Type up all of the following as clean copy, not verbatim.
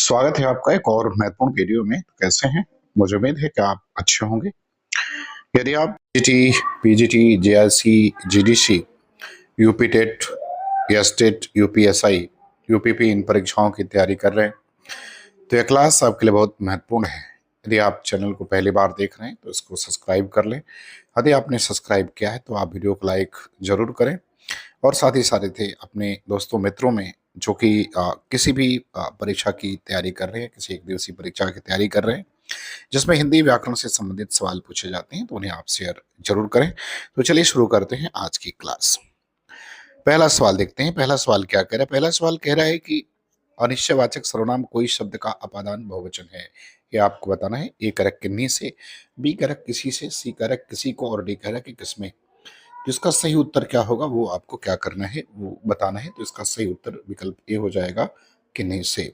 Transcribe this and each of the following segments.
स्वागत है आपका एक और महत्वपूर्ण वीडियो में। कैसे हैं? मुझे उम्मीद है कि आप अच्छे होंगे। यदि आप GT, PGT, JRC, GDC, UP TET, STET, UPSI, UPP इन परीक्षाओं की तैयारी कर रहे हैं तो यह क्लास आपके लिए बहुत महत्वपूर्ण है। यदि आप चैनल को पहली बार देख रहे हैं तो इसको सब्सक्राइब कर लें। यदि आपने सब्सक्राइब किया है तो आप वीडियो को लाइक जरूर करें और साथ ही साथ थे अपने दोस्तों मित्रों में जो कि किसी भी परीक्षा की तैयारी कर रहे हैं, किसी एक दिवसीय परीक्षा की तैयारी कर रहे हैं जिसमें हिंदी व्याकरण से संबंधित सवाल पूछे जाते हैं, तो उन्हें आप शेयर जरूर करें। तो चलिए शुरू करते हैं आज की क्लास। पहला सवाल देखते हैं। पहला सवाल क्या कह रहा है? पहला सवाल कह रहा है कि अनिश्चयवाचक सर्वनाम कोई शब्द का अपादान बहुवचन है। ये आपको बताना है। ए करक किन्हीं से, बी करक किसी से, सी करक किसी को और डी करक किसमें। जिसका सही उत्तर क्या होगा वो आपको क्या करना है, वो बताना है। तो इसका सही उत्तर विकल्प ए हो जाएगा, किन्हीं से।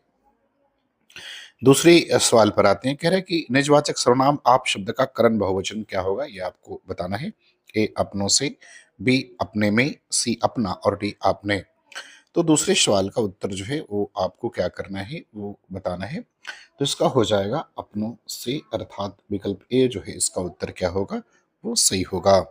दूसरे सवाल पर आते हैं। कह रहे हैं कि निजवाचक सर्वनाम आप शब्द का करण बहुवचन क्या होगा, ये आपको बताना है। ए अपनों से, बी अपने में, सी अपना और डी आपने। तो दूसरे सवाल का उत्तर जो है वो आपको क्या करना है, वो बताना है। तो इसका हो जाएगा अपनों से, अर्थात विकल्प ए जो है इसका उत्तर क्या होगा, वो सही होगा।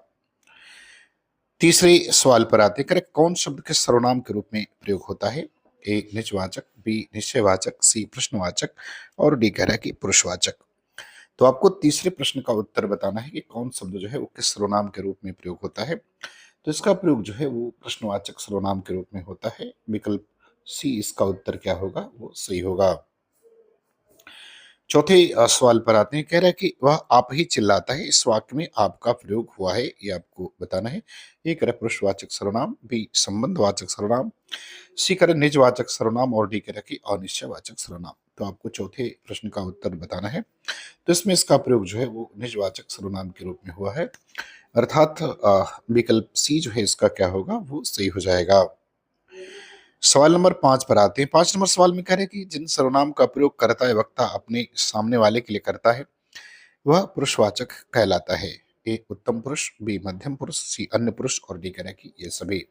तीसरे सवाल पर आते हैं। कौन शब्द के सर्वनाम के रूप में प्रयोग होता है? ए निजवाचक, बी निश्चयवाचक, सी प्रश्नवाचक और डी कह रहा है कि पुरुषवाचक। तो आपको तीसरे प्रश्न का उत्तर बताना है कि कौन शब्द जो है वो किस सर्वनाम के रूप में प्रयोग होता है। तो इसका प्रयोग जो है वो प्रश्नवाचक सर्वनाम के रूप में होता है। विकल्प सी इसका उत्तर क्या होगा, वो सही होगा। चौथे सवाल पर आते हैं। कह रहा है कि वह आप ही चिल्लाता है, इस वाक्य में आपका प्रयोग हुआ है, ये आपको बताना है। ए करे पुरुषवाचक सर्वनाम, बी संबंधवाचक सर्वनाम, सी करे निजवाचक सर्वनाम और डी करे कि अनिश्चयवाचक सर्वनाम। तो आपको चौथे प्रश्न का उत्तर बताना है। तो इसमें इसका प्रयोग जो है वो निजवाचक सर्वनाम के रूप में हुआ है, अर्थात विकल्प सी जो है इसका क्या होगा, वो सही हो जाएगा। सवाल नंबर 5 पर आते हैं। 5 नंबर सवाल में कह रहे हैं कि जिन सर्वनाम का प्रयोग करता है वक्ता अपने सामने वाले के लिए करता है वह पुरुषवाचक कहलाता है। ए उत्तम पुरुष, बी मध्यम पुरुष, सी अन्य पुरुष और डी कह रहा है कि ये सभी।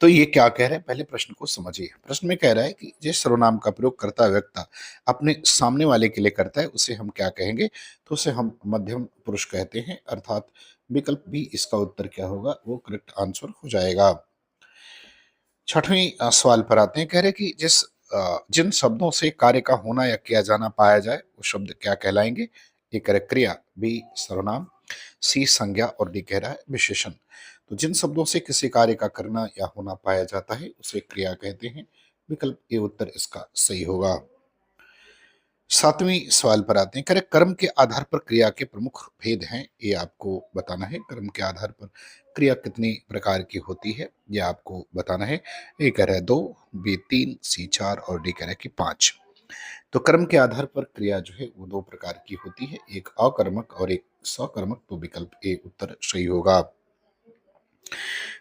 तो ये क्या कह रहे हैं, पहले प्रश्न को समझिए। प्रश्न में कह रहा है कि जिस सर्वनाम का प्रयोग करता व्यक्ता अपने सामने वाले के लिए करता है उसे हम क्या कहेंगे, तो उसे हम मध्यम पुरुष कहते हैं, अर्थात विकल्प बी इसका उत्तर क्या होगा, वो करेक्ट आंसर हो जाएगा। छठवीं सवाल पर आते हैं। कह रहे कि जिन शब्दों से कार्य का होना या किया जाना पाया जाए वो शब्द क्या कहलाएंगे। ए कह रहे क्रिया, बी सर्वनाम, सी संज्ञा और डी कह रहा है विशेषण। तो जिन शब्दों से किसी कार्य का करना या होना पाया जाता है उसे क्रिया कहते हैं। विकल्प ए उत्तर इसका सही होगा। सातवीं सवाल पर आते हैं। करें कर्म के आधार पर क्रिया के प्रमुख भेद हैं, ये आपको बताना है। कर्म के आधार पर क्रिया कितनी प्रकार की होती है, ये आपको बताना है। ए कह रहा है 2, बी 3, सी 4 और डी कह रहा है कि 5। तो कर्म के आधार पर क्रिया जो है वो दो प्रकार की होती है, एक अकर्मक और एक सकर्मक। तो विकल्प ए उत्तर सही होगा।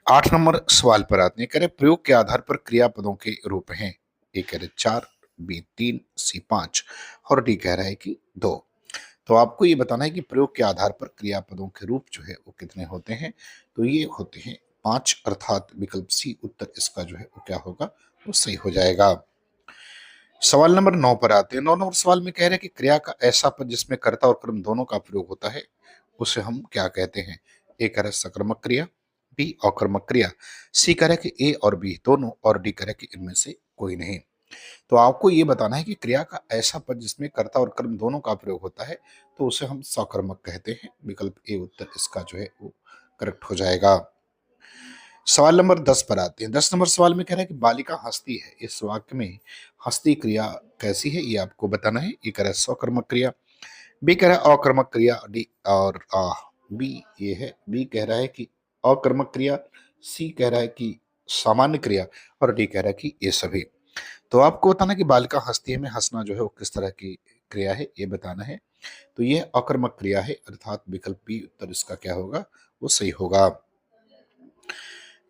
8 नंबर सवाल पर आते हैं। कह रहे प्रयोग के आधार पर क्रियापदों के रूप हैं। ए कह रहे 4, बी 3, सी 5 और डी कह रहा है कि 2। तो आपको ये बताना है कि प्रयोग के आधार पर क्रियापदों के रूप जो है वो कितने होते हैं। तो ये होते हैं 5, अर्थात विकल्प सी उत्तर इसका जो है वो क्या होगा, वो सही हो जाएगा। सवाल नंबर 9 पर आते हैं। 9 नंबर सवाल में कह रहे हैं कि क्रिया का ऐसा पद जिसमें कर्ता और कर्म दोनों का प्रयोग होता है उसे हम क्या कहते हैं। ए कह रहे सकर्मक क्रिया, बी अकर्मक क्रिया, सी कह रहे कि ए और बी दोनों और डी कह रहे कि इनमें से कोई नहीं। तो आपको ये बताना है कि क्रिया का ऐसा पद जिसमें कर्ता और कर्म दोनों का प्रयोग होता है तो उसे हम सकर्मक कहते हैं। विकल्प ए उत्तर इसका जो है वो करेक्ट हो जाएगा। सवाल नंबर 10 पर आते हैं। 10 नंबर सवाल में कह रहा है कि बालिका हंसती है, इस वाक्य में हंसती क्रिया कैसी है, ये आपको बताना है। ये कह रहा है स्वकर्मक क्रिया, बी कह रहा है अकर्मक क्रिया, डी और बी ये है, बी कह रहा है कि अकर्मक क्रिया, सी कह रहा है कि सामान्य क्रिया और डी कह रहा है कि ये सभी। तो आपको बताना कि बालिका हंसती है में हंसना जो है वो किस तरह की क्रिया है, ये बताना है। तो ये अकर्मक क्रिया है, अर्थात विकल्प बी उत्तर इसका क्या होगा, वो सही होगा।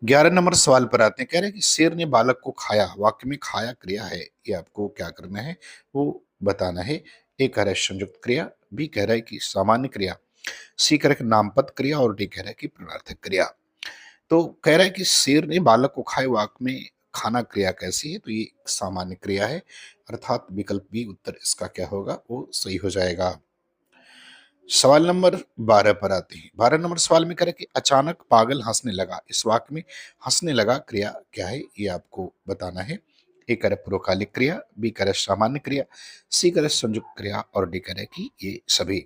11 नंबर सवाल पर आते हैं। कह रहे हैं कि शेर ने बालक को खाया, वाक्य में खाया क्रिया है, ये आपको क्या करना है, वो बताना है। ए कह रहा है संयुक्त क्रिया, बी कह रहा है कि सामान्य क्रिया, सी कह रहा है कि नामपद क्रिया और डी कह रहा है कि प्रणर्थक क्रिया। तो कह रहा है कि शेर ने बालक को खाए वाक्य में खाना क्रिया कैसी है? तो ये सामान्य क्रिया है, अर्थात विकल्प बी उत्तर इसका क्या होगा? वो सही हो जाएगा। सवाल नंबर 12 पर आते हैं। 12 नंबर सवाल में करें कि अचानक पागल हंसने लगा। इस वाक्य में हंसने लगा क्रिया क्या है? ये आपको बताना है। ए करे पूर्वकालिक क्रिया, बी करे सामान्य क्रिया, सी करे संयुक्त क्रिया और डी करे कि ये सभी।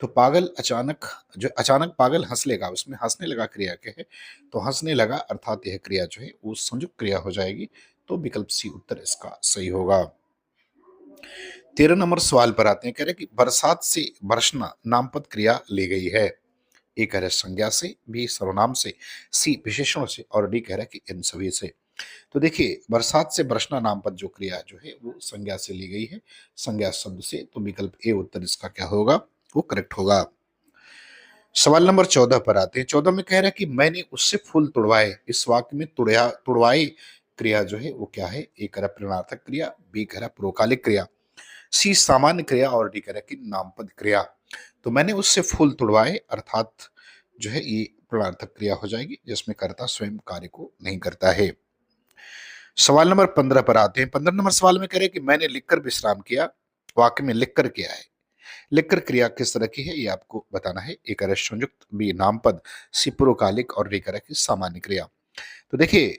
तो पागल अचानक, जो अचानक पागल हंस लेगा, उसमें हंसने लगा क्रिया क्या है? तो हंसने लगा अर्थात यह क्रिया जो है वो संयुक्त क्रिया हो जाएगी। तो विकल्प सी उत्तर इसका सही होगा। 13 नंबर सवाल पर आते हैं। कह रहे कि बरसात से बरसना नामपद क्रिया ली गई है। ए कह रहे संज्ञा से, बी सर्वनाम से, सी विशेषण से और डी कह रहा है कि इन सभी से। तो देखिए, बरसात से बरसना नामपद जो क्रिया जो है वो संज्ञा से ली गई है, संज्ञा शब्द से। तो विकल्प ए उत्तर इसका क्या होगा? वो करेक्ट होगा। सवाल नंबर 14 पर आते हैं। 14 में कह रहा है कि मैंने उससे फूल तुड़वाए। इस वाक्य में तुड़या तुड़वाए क्रिया जो है वो क्या है? ए कह रहा प्रेरणार्थक क्रिया, बी कह रहा पूर्वकालिक क्रिया, सी सामान्य क्रिया और डी कह रहा कि नामपद क्रिया। तो मैंने उससे फूल तुड़वाए अर्थात जो है ये प्रणर्थक क्रिया हो जाएगी, जिसमें कर्ता स्वयं कार्य को नहीं करता है। सवाल नंबर 15 पर आते हैं। 15 नंबर सवाल में कह रहे हैं कि मैंने लिखकर विश्राम किया। वाक्य में लिखकर किया है। लिखकर क्रिया किस तरह की है? ये आपको बताना है। एक है संयुक्त, बी नामपद, सी पूर्वकालिक और डी कह की सामान्य क्रिया। तो देखिए,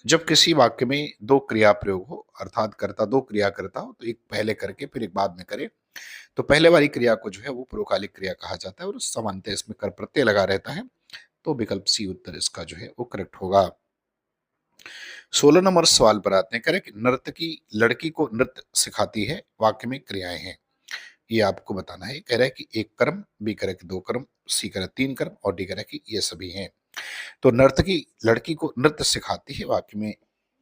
जब किसी वाक्य में दो क्रिया प्रयोग हो अर्थात कर्ता दो क्रिया करता हो, तो एक पहले करके फिर एक बाद में करे, तो पहले वाली क्रिया को जो है वो पूर्वकालिक क्रिया कहा जाता है और सामान्यतः इसमें कर प्रत्यय लगा रहता है। तो विकल्प सी उत्तर इसका जो है वो करेक्ट होगा। 16 नंबर सवाल पर आते हैं। करें कि नर्तकी लड़की को नृत्य सिखाती है। वाक्य में क्रियाएं हैं, ये आपको बताना है। कह रहा है कि एक कर्म, बी कह रहा है कि दो कर्म, सी कह रहा है तीन कर्म और डी कह रहा है कि ये सभी हैं। तो नर्तकी लड़की को नृत्य सिखाती है, वाक्य में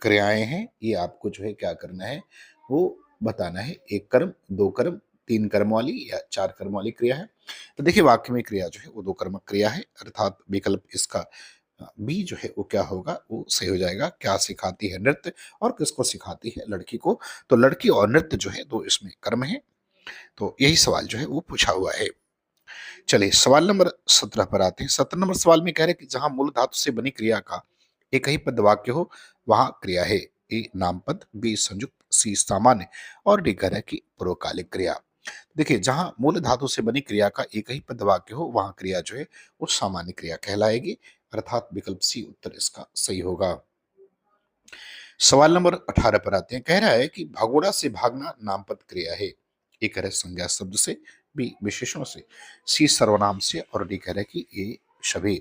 क्रियाएं हैं, ये आपको जो है क्या करना है? वो बताना है। एक कर्म, दो कर्म, तीन कर्म वाली या चार कर्म वाली क्रिया है। तो देखिए, वाक्य में क्रिया जो है वो दो कर्मक क्रिया है, अर्थात विकल्प इसका बी जो है वो क्या होगा? वो सही हो जाएगा। क्या सिखाती है? नृत्य। और किसको सिखाती है? लड़की को। तो लड़की और नृत्य जो है दो इसमें कर्म है। तो यही सवाल जो है वो पूछा हुआ है। चलिए सवाल नंबर 17 पर आते हैं। 17 नंबर सवाल में कह रहे हैं कि जहां मूल धातु से बनी क्रिया का एक ही पद वाक्य हो, वहां क्रिया है। ए नामपद, बी संयुक्त, सी सामान्य और डी कह रहा है कि पूर्वकालिक क्रिया। देखिए, जहां मूल धातु से बनी क्रिया का एक ही पद वाक्य हो, वहां क्रिया जो है वो सामान्य क्रिया कहलाएगी, अर्थात विकल्प सी उत्तर इसका सही होगा। सवाल नंबर 18 पर आते हैं। कह रहा है कि भगोड़ा से भागना नामपद क्रिया है। ए कह रहा है संज्ञा शब्द से, बी विशेषण से, सी सर्वनाम से और डी कह रहा है कि ये सभी।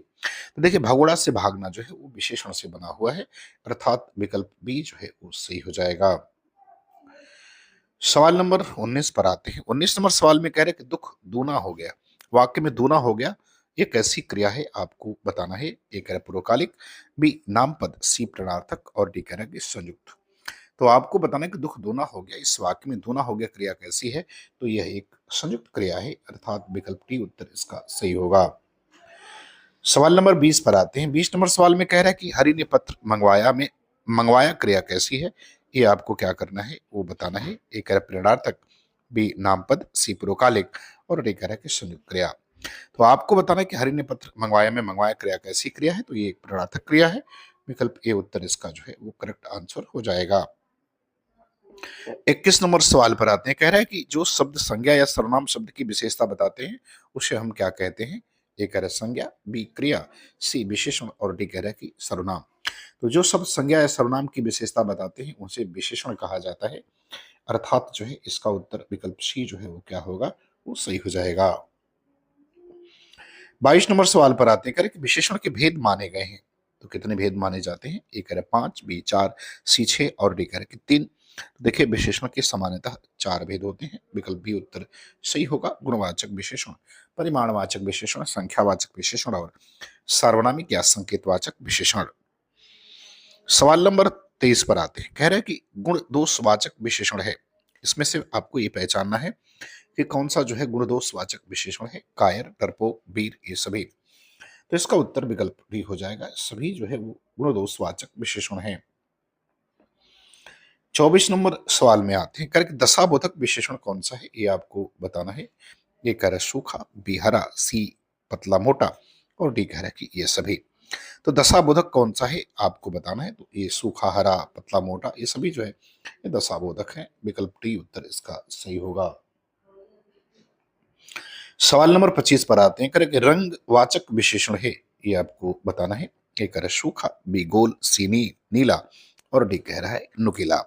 तो देखिए, भगोड़ा से भागना जो है वो विशेषण से बना हुआ है, अर्थात विकल्प बी जो है वो सही हो जाएगा। सवाल नंबर 19 पर आते हैं। 19 नंबर सवाल में कह रहे हैं कि दुख दूना हो गया। वाक्य में दूना हो गया ये कैसी क्रिया है? आपको बताना है। ए कह रहा है पूर्वकालिक, बी नामपद, सी प्रणर्थक और डी कह रहा है कि संयुक्त। तो आपको बताना है कि दुख दूना हो गया, इस वाक्य में दूना हो गया क्रिया कैसी है? तो यह एक संयुक्त क्रिया है, अर्थात विकल्प डी उत्तर इसका सही होगा। सवाल नंबर 20 पर आते हैं। 20 नंबर सवाल में कह रहा है कि हरि ने पत्र मंगवाया में मंगवाया क्रिया कैसी है? ये आपको क्या करना है वो बताना है। ए कह रहा है प्रेरणार्थक, बी नामपद, सी पूर्वकालिक और डी कह रहा है कि संयुक्त क्रिया। तो आपको बताना है कि हरि ने पत्र मंगवाया में मंगवाया क्रिया कैसी क्रिया है? तो ये एक प्रेरणार्थक क्रिया है, विकल्प ए उत्तर इसका जो है वो करेक्ट आंसर हो जाएगा। 21 नंबर सवाल पर आते हैं। कह रहा है कि जो शब्द संज्ञा या सर्वनाम शब्द की विशेषता बताते हैं उसे हम क्या कहते हैं? ए कह रहा है संज्ञा, बी क्रिया, सी विशेषण और डी कह रहा है कि सर्वनाम। तो जो शब्द संज्ञा या सर्वनाम की विशेषता बताते हैं उसे विशेषण कहा जाता है, अर्थात जो है इसका उत्तर विकल्प सी जो है वो क्या होगा? वो सही हो जाएगा। 22 नंबर सवाल पर आते हैं। कह रहे कि विशेषण के भेद माने गए हैं। तो कितने भेद माने जाते हैं? ए कह रहा है 5, बी 4, सी 6 और डी कह रहा है कि 3। देखिए, विशेषण के सामान्यतः चार भेद होते हैं, विकल्प बी उत्तर सही होगा। गुणवाचक विशेषण, परिमाणवाचक विशेषण, संख्यावाचक विशेषण और सार्वनामिक या संकेतवाचक विशेषण। सवाल नंबर 23 पर आते हैं। कह रहे हैं कि गुण दोषवाचक विशेषण है। इसमें से आपको ये पहचानना है कि कौन सा जो है गुण दोषवाचक विशेषण है। कायर, डरपोक, वीर, ये सभी। तो इसका उत्तर विकल्प भी हो जाएगा, सभी जो है वो गुण दोषवाचक विशेषण है। 24 नंबर सवाल में आते हैं। करके दशाबोधक विशेषण कौन सा है? ये आपको बताना है। ये कह रहा है सूखा, बी हरा, सी पतला मोटा और डी कह रहा है कि ये सभी। तो दशाबोधक कौन सा है आपको बताना है। तो ये सूखा, हरा, पतला, मोटा, ये सभी जो है ये दशाबोधक है। विकल्प डी उत्तर इसका सही होगा। सवाल नंबर 25 पर आते हैं। करें कि रंगवाचक विशेषण है, ये आपको बताना है। ए करें सूखा, बी गोल, सी नीला और डी कह रहा है नुकीला।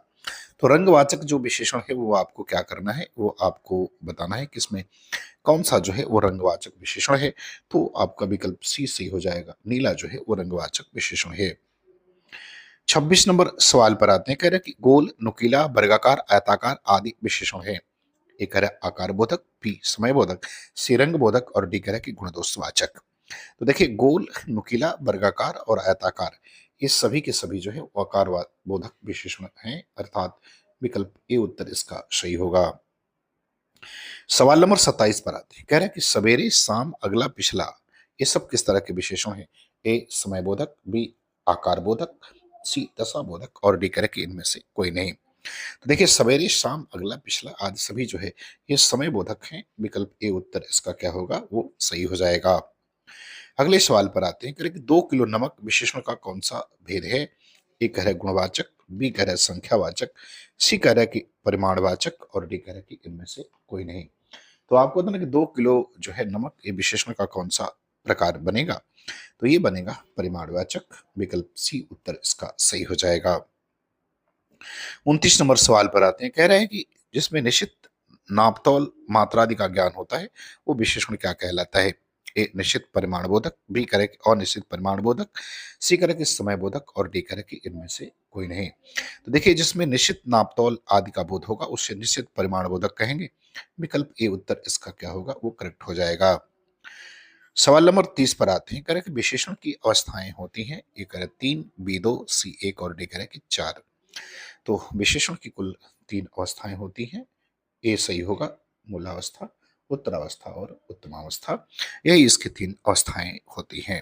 तो रंगवाचक जो विशेषण है वो आपको क्या करना है, वो आपको बताना है किसमें कौन सा जो है वो रंगवाचक विशेषण है। तो आपका विकल्प सी सही हो जाएगा। नीला जो है वो रंगवाचक विशेषण है। 26 नंबर सवाल पर आते हैं। कह रहे हैं कि गोल, नुकीला, वर्गाकार, आयताकार आदि विशेषण है। ए कह रहा है आकार बोधक, बी समय बोधक, सी रंग बोधक और डी कह रहा है कि गुणदोषवाचक। तो देखिए गोल, नुकीला, वर्गाकार और आयताकार ये सभी के सभी जो है वो आकार बोधक विशेषण हैं, अर्थात विकल्प ए उत्तर इसका सही होगा। सवाल नंबर 27 पर आते हैं। कह रहे हैं कि सवेरे, शाम, अगला, पिछला ये सब किस तरह के विशेषण हैं। ए समय बोधक, बी आकार बोधक, सी दशा बोधक और डी कह रहे हैं कि इनमें से कोई नहीं। तो देखिए सवेरे, शाम, अगला, पिछला आदि सभी जो है ये समय बोधक हैं। विकल्प ए उत्तर इसका क्या होगा, वो सही हो जाएगा। अगले सवाल पर आते हैं। कह रहे हैं कि 2 किलो नमक विशेषण का कौन सा भेद है। ए कह रहा है गुणवाचक, बी कह रहा है संख्यावाचक, सी कह रहा है कि परिमाणवाचक और डी कह रहा है कि इनमें से कोई नहीं। तो आपको बताना कि 2 किलो जो है नमक ये विशेषण का कौन सा प्रकार बनेगा। तो ये बनेगा परिमाणवाचक। विकल्प सी उत्तर इसका सही हो जाएगा। 29 नंबर सवाल पर आते हैं। कह रहे हैं कि जिसमें निश्चित नापतोल मात्रा आदि का ज्ञान होता है वो विशेषण क्या कहलाता है। ए निश्चित परिमाण बोधक, बी करे कि अनिश्चित परिमाण बोधक, सी करे कि समय बोधक और डी करे कि इनमें से कोई नहीं। तो देखिए जिसमें निश्चित नापतोल आदि का बोध होगा उससे निश्चित परिमाण बोधक कहेंगे। विकल्प ए उत्तर इसका क्या होगा, वो करेक्ट हो जाएगा। सवाल नंबर 30 पर आते हैं। करें कि विशेषण की अवस्थाएं होती हैं। ए करें 3, बी 2, सी 1 और डी करें कि 4। तो विशेषण की कुल 3 अवस्थाएं होती हैं। ए सही होगा, मूलावस्था, उत्तरावस्था और उत्तमावस्था, यही इसकी 3 अवस्थाएं होती हैं।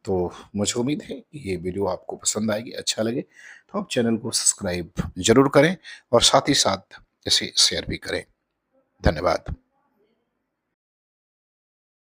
तो मुझे उम्मीद है कि ये वीडियो आपको पसंद आएगी, अच्छा लगे तो आप चैनल को सब्सक्राइब जरूर करें और साथ ही साथ इसे शेयर भी करें। धन्यवाद।